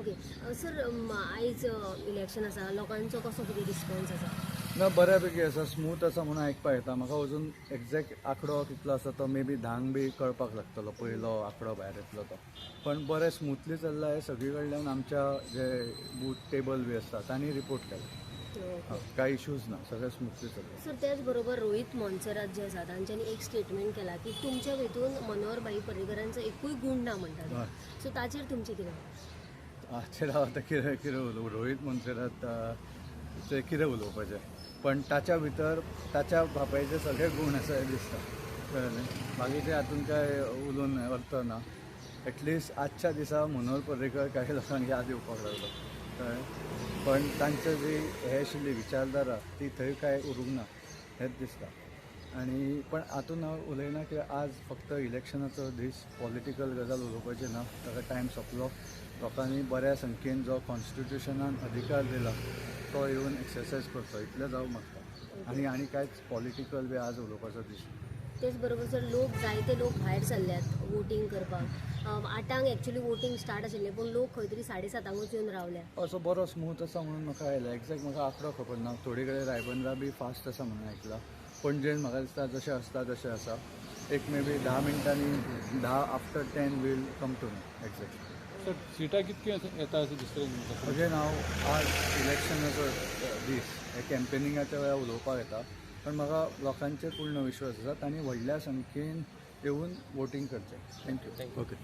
Okay sir आयज election आसा लोकांचो कसो कितें रिस्पॉन्स आसा? ना बऱ्यापैकी आसा स्मूथ आसा म्हणून आयकपा येता. म्हाका अजून एक्झॅक्ट आंकडो कितलो आसा तो मे बी 10 बी कळपाक लागतलो पयलो आंकडो भायर येतलो तो. पण बरें स्मूथली चल्ला हे सगळी कडल्यान आमच्या जे बूथ टेबल बी आसता तांणी रिपोर्ट केला. काय इश्यूज ना, सगळें स्मूथली चल्ला. सर त्याच बरोबर रोहित मोन्सेरात जे आसा तांच्यांनी एक स्टेटमेंट केला की तुमच्या हेतून मनोहर भाई पर्रीकरांचो एकूय गुण ना म्हणटात. सो ताचेर तुमचें कितें? हाचेर हांव आतां कितें उलोवं. रोहित मोन्सेरात ते कितें उलोवपाचें. पण ताच्या भितर ताच्या बापायचे सगळे गुण आसा हे दिसता. कळ्ळें? बाकीचे हातून काय उलोवन अर्थ ना. एटलिस्ट आजच्या दिसा मनोहर पर्रीकर काही लोकांक याद येवपाक लागलो. कळ्ळें? पण तांचे जी हे आशिल्ली विचारधारा ती थंय काय उरूंक ना हेंच दिसता. आनी पण हातून हांव उलयना की आज फक्त इलेक्शनाचो दीस पॉलिटिकल गजाल उलोवपाची ना. ताका टायम सोंपलो. लोकांनी बऱ्या संख्येन जो कॉन्स्टिट्युशनान अधिकार दिला तो येवन एक्सरसायज करचो इतलें जावं मागता. आनी कांयच पॉलिटिकल बी आज उलोवपाचो दीस. तेच बरोबर सर जायते लोक भायर सरल्यात वोटींग करपाक. 8 एक्चुअली वोटींग स्टार्ट आशिल्लें पूण लोक खंय तरी 7:30 येवन रावल्या. असो बरो स्मूथ आसा म्हणून म्हाका आयला. एक्झॅक्ट म्हाका आंकडो खबर ना. थोडे कडेन रायबंद्रा बी फास्ट आसा म्हणून आयकलां. पणजेन म्हाका दिसता जशें आसता तशें आसा. एक मे बी 10 मिनटांनी 10 after 10 will come to know exact. Sir सिटां कितकी येता अशें दिसतलें तुमकां? अगेन हांव आज इलेक्शनाचो दीस हे कॅम्पेनिंगाच्या वेळार उलोवपाक येता. पण म्हाका लोकांचेर पूर्ण विश्वास आसा. तांणी व्हडल्या संख्येन येवन वोटींग करचें. थँक्यू. ओके.